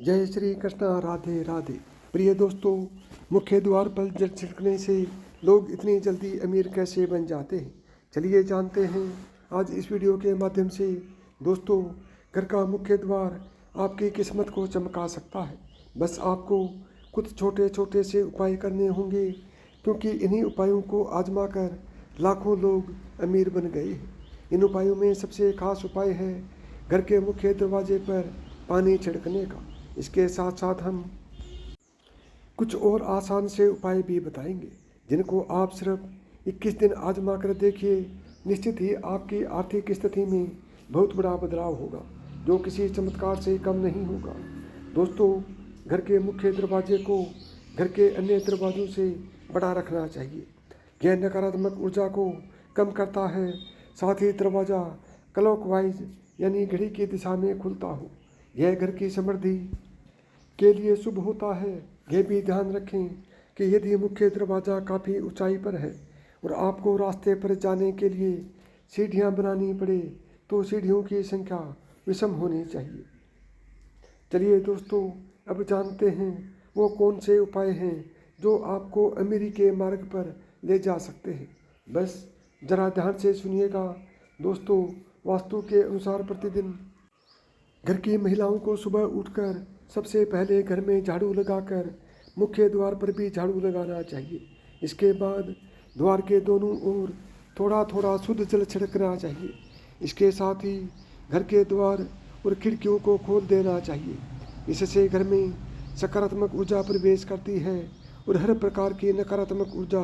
जय श्री कृष्णा, राधे राधे। प्रिय दोस्तों, मुख्य द्वार पर जल छिड़कने से लोग इतनी जल्दी अमीर कैसे बन जाते हैं, चलिए जानते हैं आज इस वीडियो के माध्यम से। दोस्तों, घर का मुख्य द्वार आपकी किस्मत को चमका सकता है। बस आपको कुछ छोटे छोटे से उपाय करने होंगे, क्योंकि इन्हीं उपायों को आजमा कर लाखों लोग अमीर बन गए हैं। इन उपायों में सबसे खास उपाय है घर के मुख्य दरवाजे पर पानी छिड़कने का। इसके साथ साथ हम कुछ और आसान से उपाय भी बताएंगे, जिनको आप सिर्फ 21 दिन आजमा कर देखिए। निश्चित ही आपकी आर्थिक स्थिति में बहुत बड़ा बदलाव होगा, जो किसी चमत्कार से कम नहीं होगा। दोस्तों, घर के मुख्य दरवाजे को घर के अन्य दरवाजों से बड़ा रखना चाहिए। यह नकारात्मक ऊर्जा को कम करता है। साथ ही दरवाज़ा क्लॉकवाइज यानी घड़ी की दिशा में खुलता हो, यह घर की समृद्धि के लिए शुभ होता है। यह भी ध्यान रखें कि यदि मुख्य दरवाज़ा काफ़ी ऊंचाई पर है और आपको रास्ते पर जाने के लिए सीढ़ियां बनानी पड़े, तो सीढ़ियों की संख्या विषम होनी चाहिए। चलिए दोस्तों, अब जानते हैं वो कौन से उपाय हैं जो आपको अमीरी के मार्ग पर ले जा सकते हैं। बस ज़रा ध्यान से सुनिएगा। दोस्तों, वास्तु के अनुसार प्रतिदिन घर की महिलाओं को सुबह उठकर सबसे पहले घर में झाड़ू लगाकर मुख्य द्वार पर भी झाड़ू लगाना चाहिए। इसके बाद द्वार के दोनों ओर थोड़ा थोड़ा शुद्ध जल छिड़कना चाहिए। इसके साथ ही घर के द्वार और खिड़कियों को खोल देना चाहिए। इससे घर में सकारात्मक ऊर्जा प्रवेश करती है और हर प्रकार की नकारात्मक ऊर्जा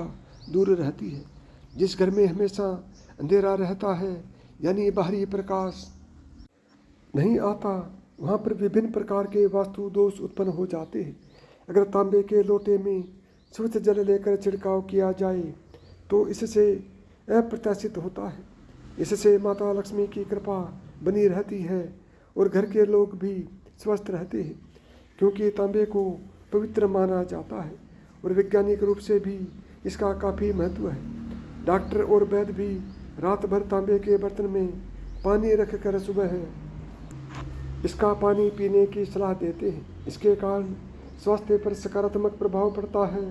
दूर रहती है। जिस घर में हमेशा अंधेरा रहता है, यानी बाहरी प्रकाश नहीं आता, वहाँ पर विभिन्न प्रकार के वास्तु दोष उत्पन्न हो जाते हैं। अगर तांबे के लोटे में स्वच्छ जल लेकर छिड़काव किया जाए तो इससे अप्रत्याशित होता है। इससे माता लक्ष्मी की कृपा बनी रहती है और घर के लोग भी स्वस्थ रहते हैं, क्योंकि तांबे को पवित्र माना जाता है और वैज्ञानिक रूप से भी इसका काफ़ी महत्व है। डॉक्टर और वैद्य भी रात भर तांबे के बर्तन में पानी रखकर सुबह इसका पानी पीने की सलाह देते हैं। इसके कारण स्वास्थ्य पर सकारात्मक प्रभाव पड़ता है।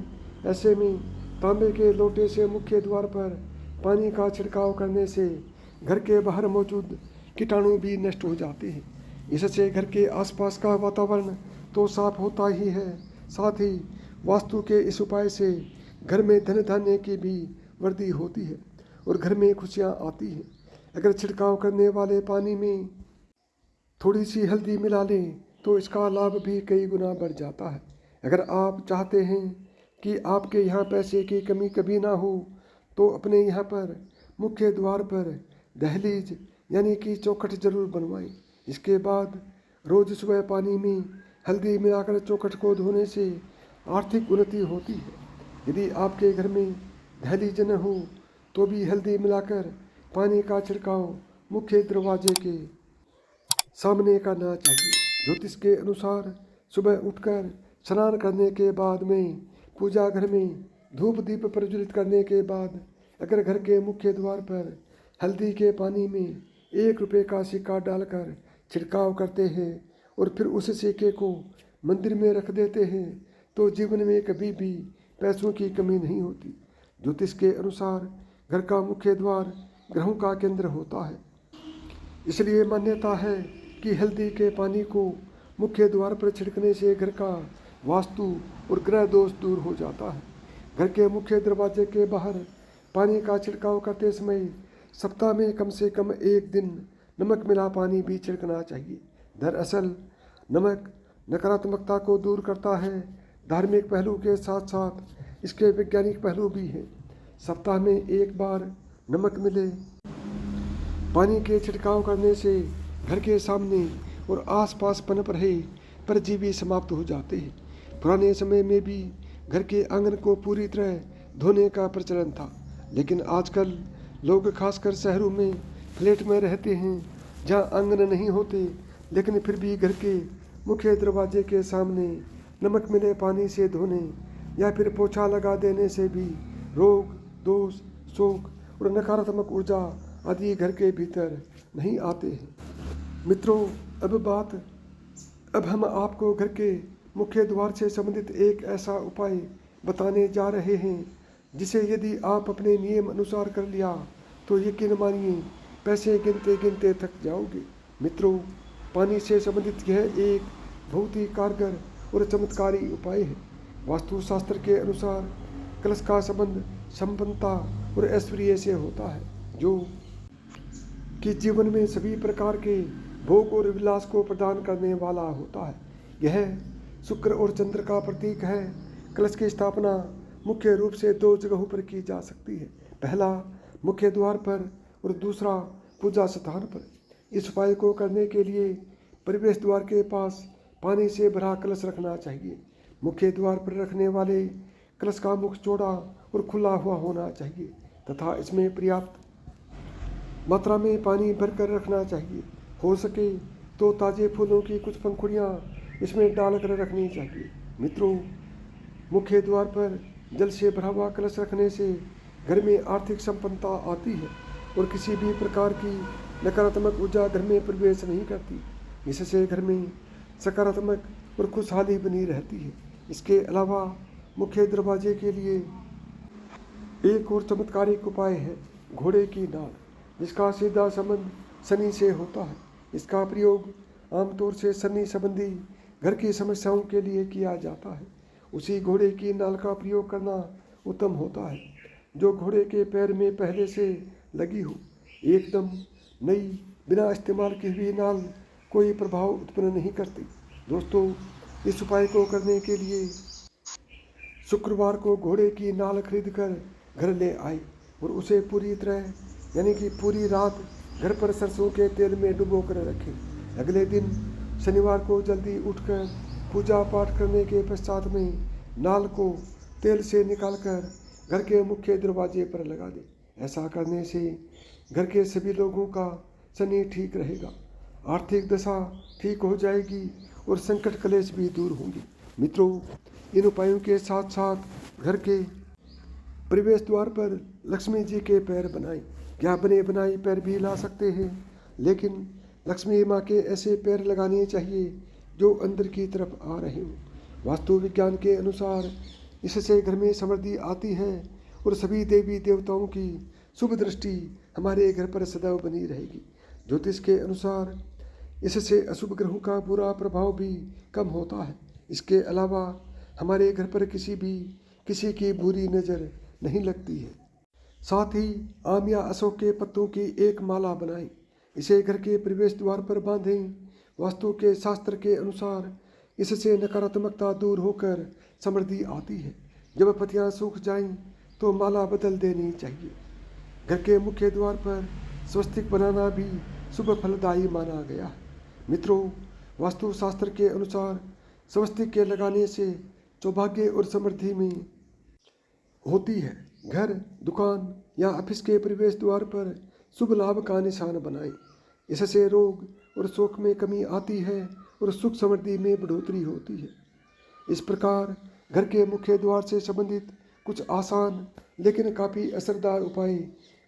ऐसे में तांबे के लोटे से मुख्य द्वार पर पानी का छिड़काव करने से घर के बाहर मौजूद कीटाणु भी नष्ट हो जाते हैं। इससे घर के आसपास का वातावरण तो साफ होता ही है, साथ ही वास्तु के इस उपाय से घर में धन धान्य की भी वृद्धि होती है और घर में खुशियाँ आती हैं। अगर छिड़काव करने वाले पानी में थोड़ी सी हल्दी मिला लें तो इसका लाभ भी कई गुना बढ़ जाता है। अगर आप चाहते हैं कि आपके यहाँ पैसे की कमी कभी ना हो, तो अपने यहाँ पर मुख्य द्वार पर दहलीज यानी कि चौखट जरूर बनवाएं। इसके बाद रोज़ सुबह पानी में हल्दी मिलाकर चौखट को धोने से आर्थिक उन्नति होती है। यदि आपके घर में दहलीज न हो तो भी हल्दी मिलाकर पानी का छिड़काव मुख्य दरवाजे के सामने करना चाहिए। ज्योतिष के अनुसार सुबह उठकर स्नान करने के बाद में पूजा घर में धूप दीप प्रज्वलित करने के बाद अगर घर के मुख्य द्वार पर हल्दी के पानी में 1 रुपये का सिक्का डालकर छिड़काव करते हैं और फिर उस सिक्के को मंदिर में रख देते हैं, तो जीवन में कभी भी पैसों की कमी नहीं होती। ज्योतिष के अनुसार घर का मुख्य द्वार ग्रहों का केंद्र होता है, इसलिए मान्यता है कि हल्दी के पानी को मुख्य द्वार पर छिड़कने से घर का वास्तु और ग्रह दोष दूर हो जाता है। घर के मुख्य दरवाजे के बाहर पानी का छिड़काव करते समय सप्ताह में कम से कम 1 दिन नमक मिला पानी भी छिड़कना चाहिए। दरअसल नमक नकारात्मकता को दूर करता है। धार्मिक पहलू के साथ साथ इसके वैज्ञानिक पहलू भी हैं। सप्ताह में 1 बार नमक मिले पानी के छिड़काव करने से घर के सामने और आसपास पनप रहे परजीवी समाप्त हो जाते हैं। पुराने समय में भी घर के आंगन को पूरी तरह धोने का प्रचलन था, लेकिन आजकल लोग खासकर शहरों में फ्लैट में रहते हैं जहां आंगन नहीं होते, लेकिन फिर भी घर के मुख्य दरवाजे के सामने नमक मिले पानी से धोने या फिर पोछा लगा देने से भी रोग, दोष, शोक और नकारात्मक ऊर्जा आदि घर के भीतर नहीं आते हैं। मित्रों, अब बात अब हम आपको घर के मुख्य द्वार से संबंधित एक ऐसा उपाय बताने जा रहे हैं जिसे यदि आप अपने नियम अनुसार कर लिया तो यकीन मानिए पैसे गिनते गिनते थक जाओगे। मित्रों, पानी से संबंधित यह एक बहुत ही कारगर और चमत्कारी उपाय है। वास्तुशास्त्र के अनुसार कलश का संबंध संपन्नता और ऐश्वर्य से होता है, जो कि जीवन में सभी प्रकार के भोग और विलास को प्रदान करने वाला होता है। यह शुक्र और चंद्र का प्रतीक है। कलश की स्थापना मुख्य रूप से दो जगहों पर की जा सकती है, पहला मुख्य द्वार पर और दूसरा पूजा स्थान पर। इस उपाय को करने के लिए प्रवेश द्वार के पास पानी से भरा कलश रखना चाहिए। मुख्य द्वार पर रखने वाले कलश का मुख चौड़ा और खुला हुआ होना चाहिए तथा इसमें पर्याप्त मात्रा में पानी भरकर रखना चाहिए। हो सके तो ताज़े फूलों की कुछ पंखुड़ियाँ इसमें डालकर रखनी चाहिए। मित्रों, मुख्य द्वार पर जल से भरा हुआ कलश रखने से घर में आर्थिक संपन्नता आती है और किसी भी प्रकार की नकारात्मक ऊर्जा घर में प्रवेश नहीं करती। इससे घर में सकारात्मक और खुशहाली बनी रहती है। इसके अलावा मुख्य दरवाजे के लिए एक और चमत्कारिक उपाय है घोड़े की नाल, जिसका सीधा संबंध शनि से होता है। इसका प्रयोग आमतौर से शनि संबंधी घर की समस्याओं के लिए किया जाता है। उसी घोड़े की नाल का प्रयोग करना उत्तम होता है जो घोड़े के पैर में पहले से लगी हो। एकदम नई बिना इस्तेमाल की हुई नाल कोई प्रभाव उत्पन्न नहीं करती। दोस्तों, इस उपाय को करने के लिए शुक्रवार को घोड़े की नाल खरीदकर घर ले आए और उसे पूरी तरह यानी कि पूरी रात घर पर सरसों के तेल में डुबो कर रखें। अगले दिन शनिवार को जल्दी उठकर पूजा पाठ करने के पश्चात में नाल को तेल से निकालकर घर के मुख्य दरवाजे पर लगा दें। ऐसा करने से घर के सभी लोगों का शनि ठीक रहेगा, आर्थिक दशा ठीक हो जाएगी और संकट कलेश भी दूर होंगे। मित्रों, इन उपायों के साथ साथ घर के प्रवेश द्वार पर लक्ष्मी जी के पैर बनाएं। या बने बनाए पैर भी ला सकते हैं, लेकिन लक्ष्मी माँ के ऐसे पैर लगाने चाहिए जो अंदर की तरफ आ रहे हों। वास्तु विज्ञान के अनुसार इससे घर में समृद्धि आती है और सभी देवी देवताओं की शुभ दृष्टि हमारे घर पर सदैव बनी रहेगी। ज्योतिष के अनुसार इससे अशुभ ग्रहों का बुरा प्रभाव भी कम होता है। इसके अलावा हमारे घर पर किसी की बुरी नज़र नहीं लगती है। साथ ही आम या अशोक के पत्तों की एक माला बनाएं, इसे घर के प्रवेश द्वार पर बांधें। वास्तु के शास्त्र के अनुसार इससे नकारात्मकता दूर होकर समृद्धि आती है। जब पत्तियां सूख जाएं तो माला बदल देनी चाहिए। घर के मुख्य द्वार पर स्वस्तिक बनाना भी शुभ फलदायी माना गया है। मित्रों, वास्तुशास्त्र के अनुसार स्वस्तिक के लगाने से सौभाग्य और समृद्धि में होती है। घर, दुकान या ऑफिस के प्रवेश द्वार पर शुभ लाभ का निशान बनाएं। इससे रोग और शोक में कमी आती है और सुख समृद्धि में बढ़ोतरी होती है। इस प्रकार घर के मुख्य द्वार से संबंधित कुछ आसान लेकिन काफ़ी असरदार उपाय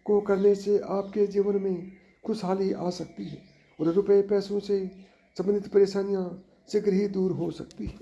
को करने से आपके जीवन में खुशहाली आ सकती है और रुपए पैसों से संबंधित परेशानियां शीघ्र ही दूर हो सकती है।